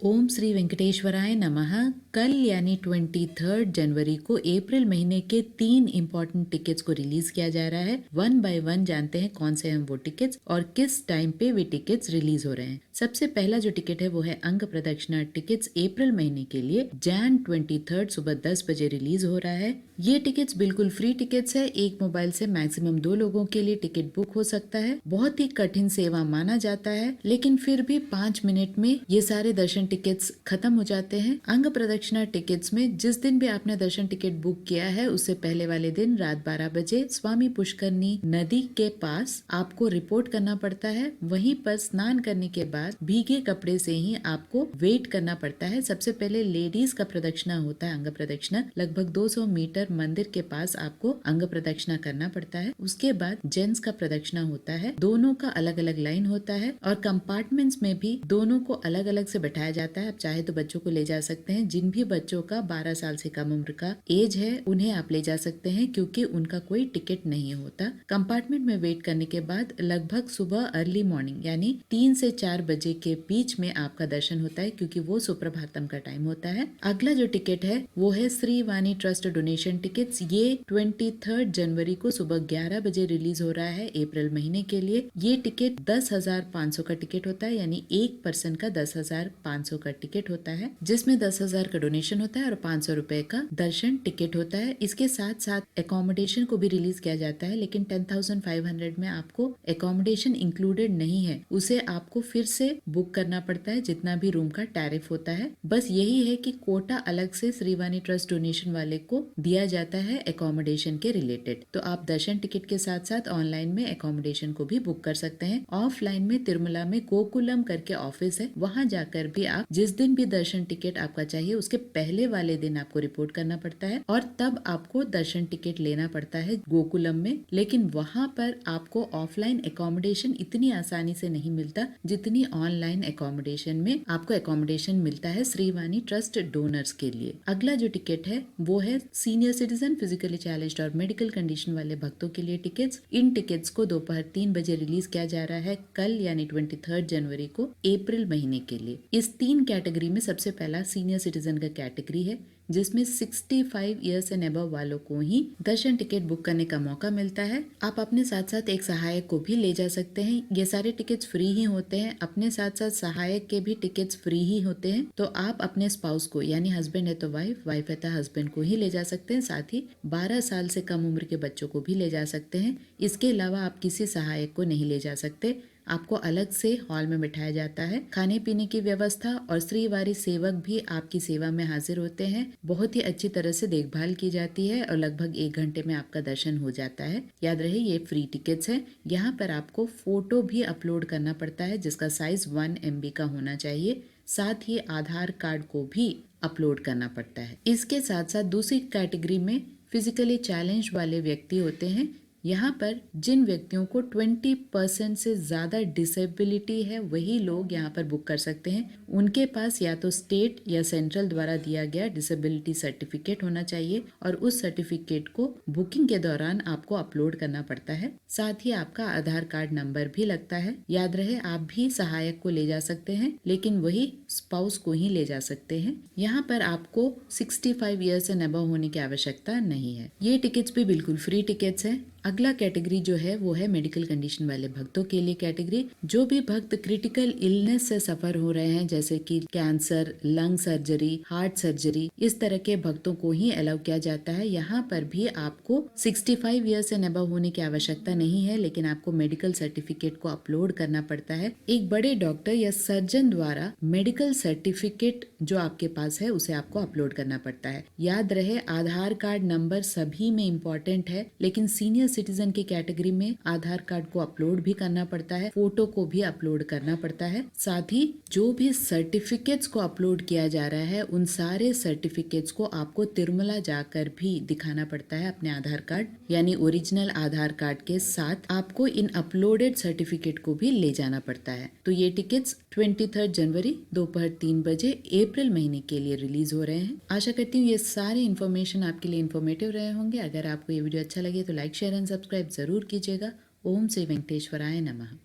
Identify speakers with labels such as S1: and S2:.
S1: ओम श्री वेंकटेश्वराय नमः। कल यानी 23 जनवरी को अप्रैल महीने के 3 इम्पोर्टेंट टिकट्स को रिलीज किया जा रहा है। वन बाय वन जानते हैं कौन से हैं वो टिकट्स और किस टाइम पे वे टिकट्स रिलीज हो रहे हैं। सबसे पहला जो टिकट है वो है अंग प्रदक्षिणा टिकट्स अप्रैल महीने के लिए जैन 23 सुबह 10 बजे रिलीज हो रहा है। ये टिकट्स बिल्कुल फ्री टिकट्स है। एक मोबाइल से मैक्सिमम 2 लोगों के लिए टिकट बुक हो सकता है। बहुत ही कठिन सेवा माना जाता है, लेकिन फिर भी 5 मिनट में ये सारे दर्शन टिकट्स खत्म हो जाते हैं। अंग प्रदक्षिणा टिकट्स में जिस दिन भी आपने दर्शन टिकट बुक किया है उससे पहले वाले दिन रात 12 बजे स्वामी पुष्करनी नदी के पास आपको रिपोर्ट करना पड़ता है। वहीं पर स्नान करने के बाद भीगे कपड़े से ही आपको वेट करना पड़ता है। सबसे पहले लेडीज का प्रदक्षिणा होता है, अंग प्रदक्षिणा। लगभग 200 मीटर मंदिर के पास आपको अंग प्रदक्षिणा करना पड़ता है। उसके बाद जेंट्स का प्रदक्षिणा होता है। दोनों का अलग अलग लाइन होता है और कंपार्टमेंट्स में भी दोनों को अलग अलग से बैठाया जाता है। आप चाहे तो बच्चों को ले जा सकते हैं। जिन भी बच्चों का 12 साल से कम उम्र का एज है उन्हें आप ले जा सकते हैं, क्योंकि उनका कोई टिकट नहीं होता। कंपार्टमेंट में वेट करने के बाद लगभग सुबह अर्ली मॉर्निंग यानी 3 से 4 बजे के बीच में आपका दर्शन होता है, क्योंकि वो सुप्रभातम का टाइम होता है। अगला जो टिकट है वो है श्री वाणी ट्रस्ट डोनेशन टिकट्स। ये 23 जनवरी को सुबह 11 बजे रिलीज हो रहा है अप्रैल महीने के लिए। ये टिकट 10,500 का टिकट होता है, यानी एक पर्सन का 10,500 का टिकट होता है, जिसमें 10,000 का डोनेशन होता है और 500 रुपए का दर्शन टिकट होता है। इसके साथ साथ एकोमोडेशन को भी रिलीज किया जाता है, लेकिन 10,500 में आपको एकोमोडेशन इंक्लूडेड नहीं है। उसे आपको फिर से बुक करना पड़ता है, जितना भी रूम का टैरिफ होता है। बस यही है कि कोटा अलग से श्रीवाणी ट्रस्ट डोनेशन वाले को दिया जाता है एकोमोडेशन के रिलेटेड। तो आप दर्शन टिकट के साथ साथ ऑनलाइन में एकोमोडेशन को भी बुक कर सकते हैं। ऑफलाइन में तिरुमला में गोकुलम करके ऑफिस है, वहां जाकर भी आप जिस दिन भी दर्शन टिकट आपका चाहिए उसके पहले वाले दिन आपको रिपोर्ट करना पड़ता है और तब आपको दर्शन टिकट लेना पड़ता है गोकुलम में। लेकिन वहां पर आपको ऑफलाइन एकोमोडेशन इतनी आसानी से नहीं मिलता जितनी ऑनलाइन एकोमोडेशन में आपको एकोमोडेशन मिलता है श्रीवाणी ट्रस्ट डोनर्स के लिए। अगला जो टिकट है वो है सीनियर सिटीजन, फिजिकली चैलेंज्ड और मेडिकल कंडीशन वाले भक्तों के लिए टिकट्स। इन टिकट्स को दोपहर 3 बजे रिलीज किया जा रहा है कल यानी 23 जनवरी को अप्रैल महीने के लिए। इस 3 कैटेगरी में सबसे पहला सीनियर सिटीजन का कैटेगरी है, जिसमें 65 ईयर्स एंड अबव वालों को ही दर्शन टिकट बुक करने का मौका मिलता है। आप अपने साथ साथ एक सहायक को भी ले जा सकते हैं। ये सारे टिकट्स फ्री ही होते हैं। अपने साथ साथ सहायक के भी टिकट्स फ्री ही होते हैं। तो आप अपने स्पाउस को, यानी हस्बैंड है तो वाइफ, वाइफ है तो हस्बैंड को ही ले जा सकते हैं। साथ ही 12 साल से कम उम्र के बच्चों को भी ले जा सकते हैं। इसके अलावा आप किसी सहायक को नहीं ले जा सकते। आपको अलग से हॉल में बिठाया जाता है। खाने पीने की व्यवस्था और श्रीवारी सेवक भी आपकी सेवा में हाजिर होते हैं। बहुत ही अच्छी तरह से देखभाल की जाती है और लगभग 1 घंटे में आपका दर्शन हो जाता है। याद रहे ये फ्री टिकट्स है। यहाँ पर आपको फोटो भी अपलोड करना पड़ता है, जिसका साइज 1 MB का होना चाहिए। साथ ही आधार कार्ड को भी अपलोड करना पड़ता है। इसके साथ साथ दूसरी कैटेगरी में फिजिकली चैलेंज वाले व्यक्ति होते हैं। यहाँ पर जिन व्यक्तियों को 20% से ज्यादा डिसेबिलिटी है वही लोग यहाँ पर बुक कर सकते हैं। उनके पास या तो स्टेट या सेंट्रल द्वारा दिया गया डिसेबिलिटी सर्टिफिकेट होना चाहिए और उस सर्टिफिकेट को बुकिंग के दौरान आपको अपलोड करना पड़ता है। साथ ही आपका आधार कार्ड नंबर भी लगता है। याद रहे आप भी सहायक को ले जा सकते हैं, लेकिन वही स्पाउस को ही ले जा सकते हैं। यहाँ पर आपको 65 ईयर्स एंड अबव होने की आवश्यकता नहीं है। ये टिकट्स भी बिल्कुल फ्री टिकट्स हैं। अगला कैटेगरी जो है वो है मेडिकल कंडीशन वाले भक्तों के लिए कैटेगरी। जो भी भक्त क्रिटिकल इलनेस से सफर हो रहे हैं, जैसे कि cancer, lung surgery, heart surgery, इस तरह के भक्तों को ही अलाउ किया जाता है। यहाँ पर भी आपको 65 ईयर्स एंड अबव होने की आवश्यकता नहीं है, लेकिन आपको मेडिकल सर्टिफिकेट को अपलोड करना पड़ता है। एक बड़े डॉक्टर या सर्जन द्वारा मेडिकल सर्टिफिकेट जो आपके पास है उसे आपको अपलोड करना पड़ता है। याद रहे आधार कार्ड नंबर सभी में इम्पोर्टेंट है, लेकिन सीनियर सिटीजन की कैटेगरी में आधार कार्ड को अपलोड भी करना पड़ता है, फोटो को भी अपलोड करना पड़ता है। साथ ही जो भी सर्टिफिकेट्स को अपलोड किया जा रहा है उन सारे सर्टिफिकेट्स को आपको तिरुमला जाकर भी दिखाना पड़ता है। अपने आधार कार्ड यानी ओरिजिनल आधार कार्ड के साथ आपको इन अपलोडेड सर्टिफिकेट को भी ले जाना पड़ता है। तो ये टिकट्स 23 जनवरी दोपहर 3 बजे अप्रैल महीने के लिए रिलीज हो रहे हैं। आशा करती हूँ ये सारे इन्फॉर्मेशन आपके लिए इन्फॉर्मेटिव रहे होंगे। अगर आपको ये वीडियो अच्छा लगे तो लाइक, शेयर एंड सब्सक्राइब जरूर कीजिएगा। ओम श्री वेंकटेश्वराय नमः।